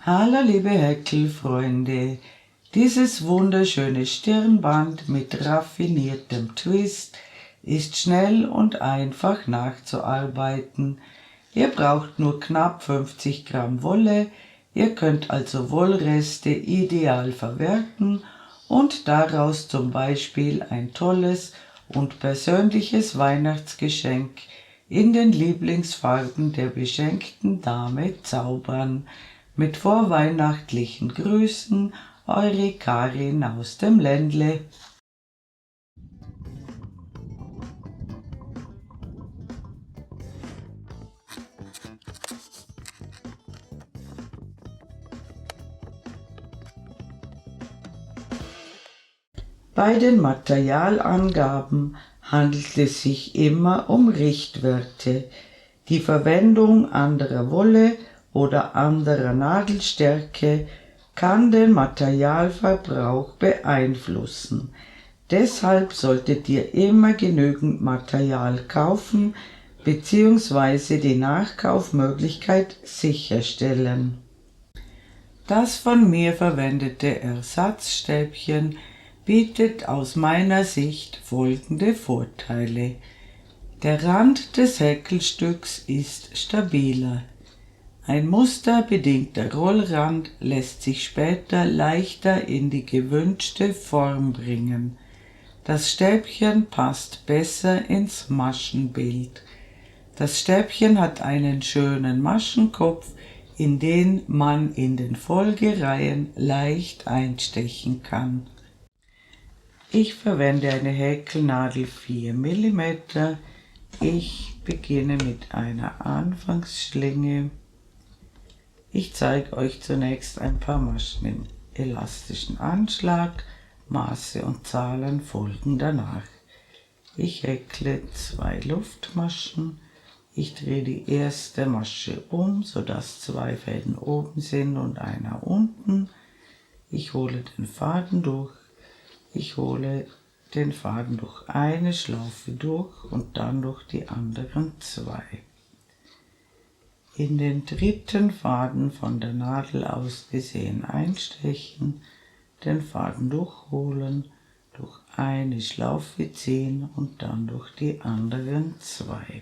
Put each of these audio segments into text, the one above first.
Hallo liebe Häkelfreunde, dieses wunderschöne Stirnband mit raffiniertem Twist ist schnell und einfach nachzuarbeiten. Ihr braucht nur knapp 50 Gramm Wolle, ihr könnt also Wollreste ideal verwerten und daraus zum Beispiel ein tolles und persönliches Weihnachtsgeschenk in den Lieblingsfarben der beschenkten Dame zaubern. Mit vorweihnachtlichen Grüßen, eure Karin aus dem Ländle. Bei den Materialangaben handelt es sich immer um Richtwerte. Die Verwendung anderer Wolle oder anderer Nadelstärke kann den Materialverbrauch beeinflussen. Deshalb solltet ihr immer genügend Material kaufen bzw. die Nachkaufmöglichkeit sicherstellen. Das von mir verwendete Ersatzstäbchen bietet aus meiner Sicht folgende Vorteile. Der Rand des Häkelstücks ist stabiler. Ein musterbedingter Rollrand lässt sich später leichter in die gewünschte Form bringen. Das Stäbchen passt besser ins Maschenbild. Das Stäbchen hat einen schönen Maschenkopf, in den man in den Folgereihen leicht einstechen kann. Ich verwende eine Häkelnadel 4 mm. Ich beginne mit einer Anfangsschlinge. Ich zeige euch zunächst ein paar Maschen im elastischen Anschlag. Maße und Zahlen folgen danach. Ich häkle 2 Luftmaschen. Ich drehe die erste Masche um, sodass 2 Fäden oben sind und einer unten. Ich hole den Faden durch. Ich hole den Faden durch eine Schlaufe durch und dann durch die anderen 2. In den dritten Faden von der Nadel aus gesehen einstechen, den Faden durchholen, durch eine Schlaufe ziehen und dann durch die anderen 2.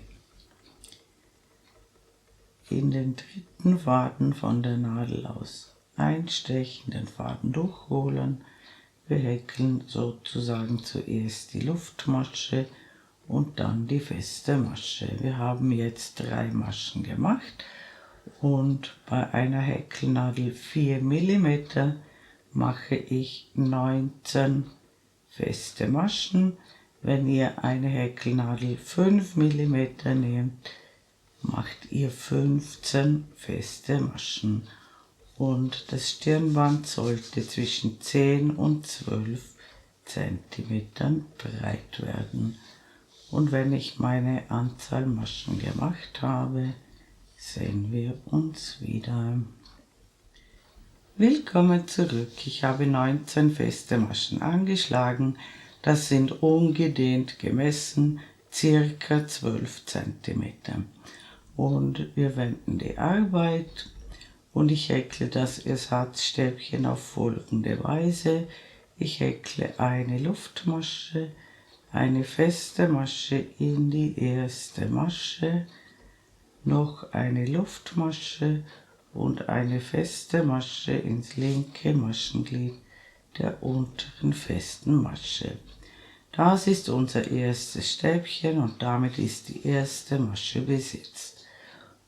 In den dritten Faden von der Nadel aus einstechen, den Faden durchholen. Wir häkeln sozusagen zuerst die Luftmasche und dann die feste Masche. Wir haben jetzt 3 Maschen gemacht und bei einer Häkelnadel 4 mm mache ich 19 feste Maschen. Wenn ihr eine Häkelnadel 5 mm nehmt, macht ihr 15 feste Maschen. Und das Stirnband sollte zwischen 10 und 12 cm breit werden. Und wenn ich meine Anzahl Maschen gemacht habe, sehen wir uns wieder. Willkommen zurück. Ich habe 19 feste Maschen angeschlagen. Das sind ungedehnt gemessen ca. 12 cm. Und wir wenden die Arbeit. Und ich häkle das Ersatzstäbchen auf folgende Weise. Ich häkle eine Luftmasche, eine feste Masche in die erste Masche, noch eine Luftmasche und eine feste Masche ins linke Maschenglied der unteren festen Masche. Das ist unser erstes Stäbchen und damit ist die erste Masche besetzt.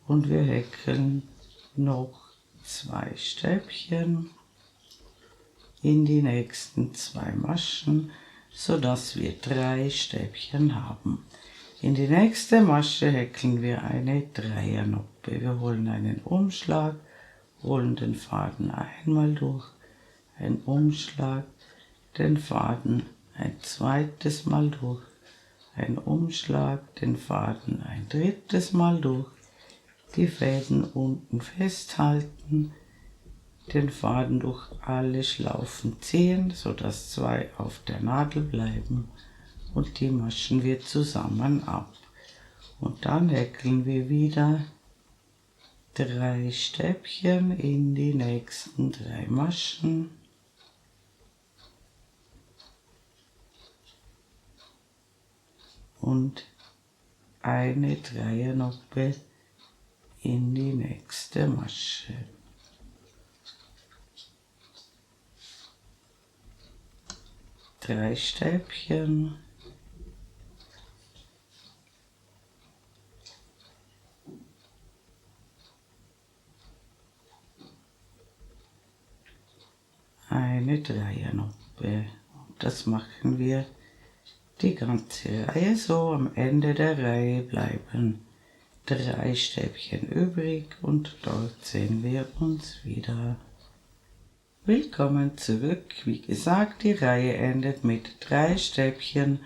Und wir häkeln noch 2 Stäbchen in die nächsten 2 Maschen, sodass wir 3 Stäbchen haben. In die nächste Masche häkeln wir eine Dreiernoppe. Wir holen einen Umschlag, holen den Faden einmal durch, ein Umschlag, den Faden ein zweites Mal durch, ein Umschlag, den Faden ein drittes Mal durch, die Fäden unten festhalten, den Faden durch alle Schlaufen ziehen, sodass 2 auf der Nadel bleiben und die maschen wir zusammen ab. Und dann häkeln wir wieder 3 Stäbchen in die nächsten 3 Maschen und eine Dreiernoppe in die nächste Masche. Drei Stäbchen, eine Dreiernoppe. Und das machen wir die ganze Reihe so. Am Ende der Reihe bleiben 3 Stäbchen übrig und dort sehen wir uns wieder. Willkommen zurück. Wie gesagt, die Reihe endet mit 3 Stäbchen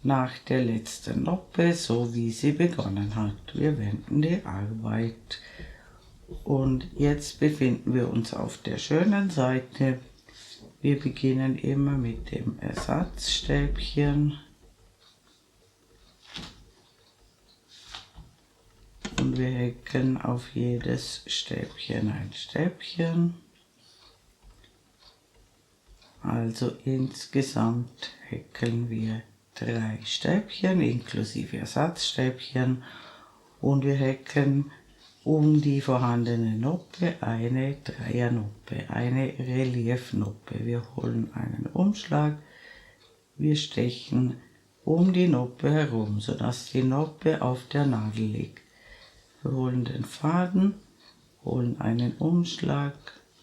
nach der letzten Noppe, so wie sie begonnen hat. Wir wenden die Arbeit. Und jetzt befinden wir uns auf der schönen Seite. Wir beginnen immer mit dem Ersatzstäbchen. Und wir häkeln auf jedes Stäbchen ein Stäbchen. Also insgesamt häkeln wir 3 Stäbchen inklusive Ersatzstäbchen und wir häkeln um die vorhandene Noppe eine Dreiernoppe, eine Reliefnoppe. Wir holen einen Umschlag, wir stechen um die Noppe herum, sodass die Noppe auf der Nadel liegt. Wir holen den Faden, holen einen Umschlag,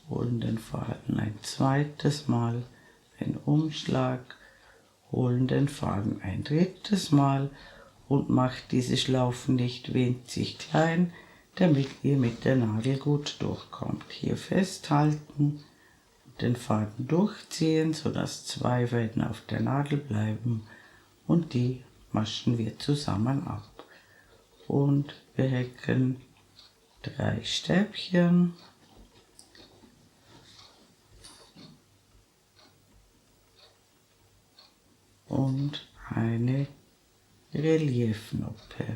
holen den Faden ein zweites Mal, einen Umschlag, holen den Faden ein drittes Mal und macht diese Schlaufen nicht winzig klein, damit ihr mit der Nadel gut durchkommt. Hier festhalten, den Faden durchziehen, sodass 2 Fäden auf der Nadel bleiben und die maschen wir zusammen ab. Und wir häkeln 3 Stäbchen und eine Reliefnoppe.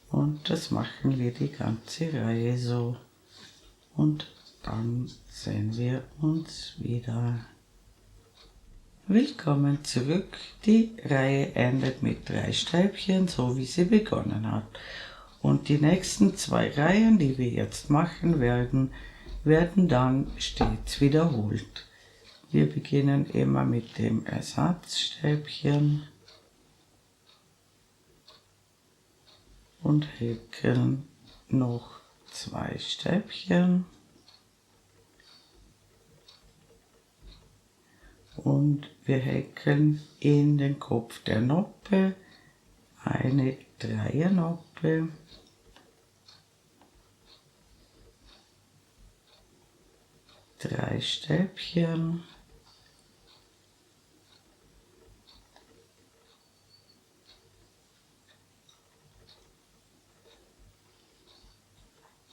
Und das machen wir die ganze Reihe so. Und dann sehen wir uns wieder. Willkommen zurück. Die Reihe endet mit 3 Stäbchen, so wie sie begonnen hat. Und die nächsten 2 Reihen, die wir jetzt machen werden, werden dann stets wiederholt. Wir beginnen immer mit dem Ersatzstäbchen und häkeln noch 2 Stäbchen und wir häkeln in den Kopf der Noppe eine Dreiernoppe, drei Stäbchen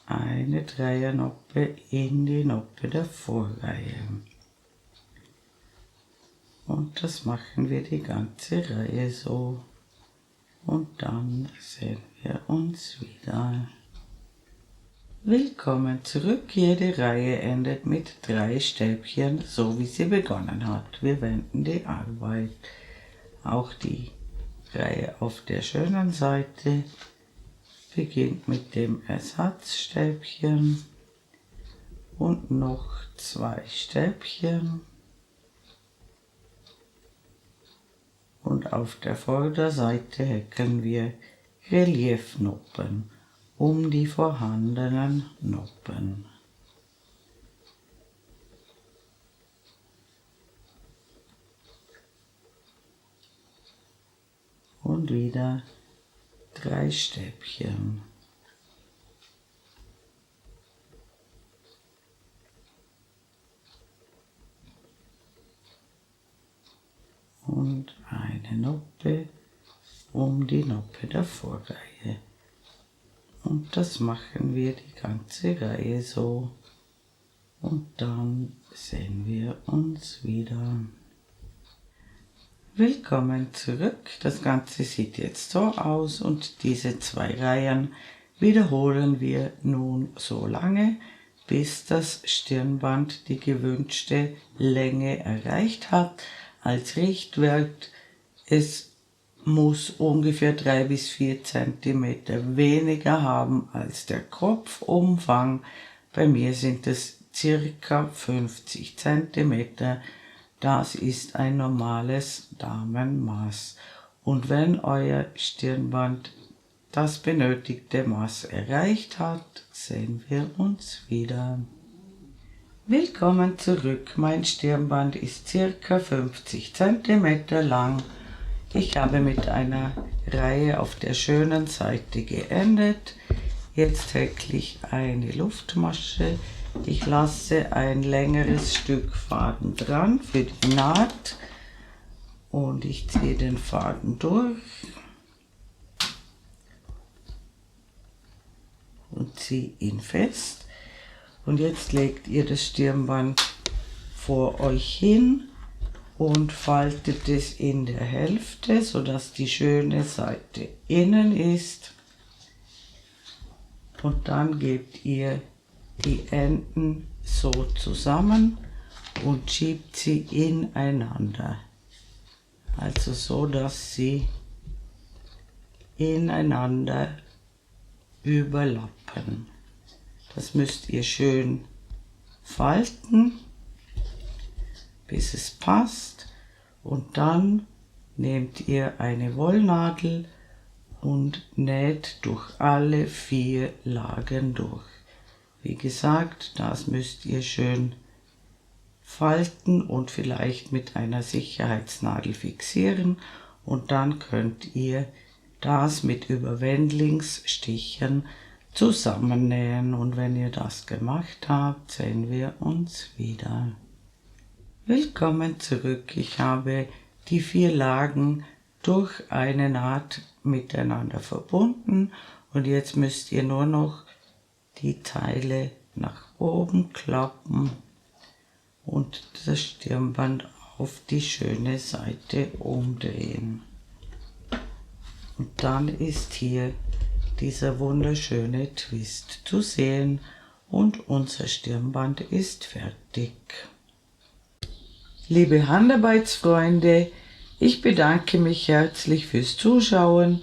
eine Dreiernoppe in die Noppe der Vorreihe. Und das machen wir die ganze Reihe so. Und dann sehen wir uns wieder. Willkommen zurück. Jede Reihe endet mit 3 Stäbchen, so wie sie begonnen hat. Wir wenden die Arbeit. Auch die Reihe auf der schönen Seite beginnt mit dem Ersatzstäbchen und noch 2 Stäbchen. Und auf der Vorderseite häkeln wir Reliefnoppen um die vorhandenen Noppen. Und wieder 3 Stäbchen. Und eine Noppe um die Noppe der Vorreihe. Und das machen wir die ganze Reihe so. Und dann sehen wir uns wieder. Willkommen zurück. Das Ganze sieht jetzt so aus und diese 2 Reihen wiederholen wir nun so lange, bis das Stirnband die gewünschte Länge erreicht hat. Als Richtwert, es muss ungefähr 3 bis 4 cm weniger haben als der Kopfumfang. Bei mir sind es circa 50 cm. Das ist ein normales Damenmaß. Und wenn euer Stirnband das benötigte Maß erreicht hat, sehen wir uns wieder. Willkommen zurück. Mein Stirnband ist circa 50 cm lang. Ich habe mit einer Reihe auf der schönen Seite geendet. Jetzt häkle ich eine Luftmasche. Ich lasse ein längeres Stück Faden dran für die Naht und ich ziehe den Faden durch und ziehe ihn fest. Und jetzt legt ihr das Stirnband vor euch hin und faltet es in der Hälfte, sodass die schöne Seite innen ist. Und dann gebt ihr die Enden so zusammen und schiebt sie ineinander. Also so, dass sie ineinander überlappen. Das müsst ihr schön falten, bis es passt. Und dann nehmt ihr eine Wollnadel und näht durch alle 4 Lagen durch. Wie gesagt, das müsst ihr schön falten und vielleicht mit einer Sicherheitsnadel fixieren und dann könnt ihr das mit Überwendlingsstichen zusammennähen und wenn ihr das gemacht habt, sehen wir uns wieder. Willkommen zurück. Ich habe die 4 Lagen durch eine Naht miteinander verbunden und jetzt müsst ihr nur noch die Teile nach oben klappen und das Stirnband auf die schöne Seite umdrehen. Und dann ist hier dieser wunderschöne Twist zu sehen und unser Stirnband ist fertig. Liebe Handarbeitsfreunde, ich bedanke mich herzlich fürs Zuschauen.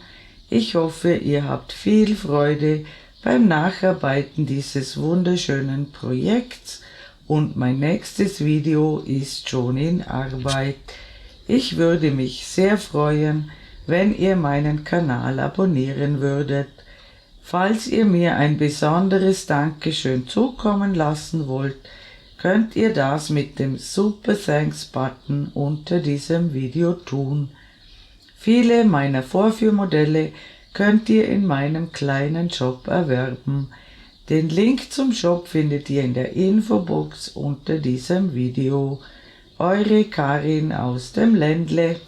Ich hoffe, ihr habt viel Freude beim Nacharbeiten dieses wunderschönen Projekts und mein nächstes Video ist schon in Arbeit. Ich würde mich sehr freuen, wenn ihr meinen Kanal abonnieren würdet. Falls ihr mir ein besonderes Dankeschön zukommen lassen wollt, könnt ihr das mit dem Super Thanks Button unter diesem Video tun. Viele meiner Vorführmodelle könnt ihr in meinem kleinen Shop erwerben. Den Link zum Shop findet ihr in der Infobox unter diesem Video. Eure Karin aus dem Ländle.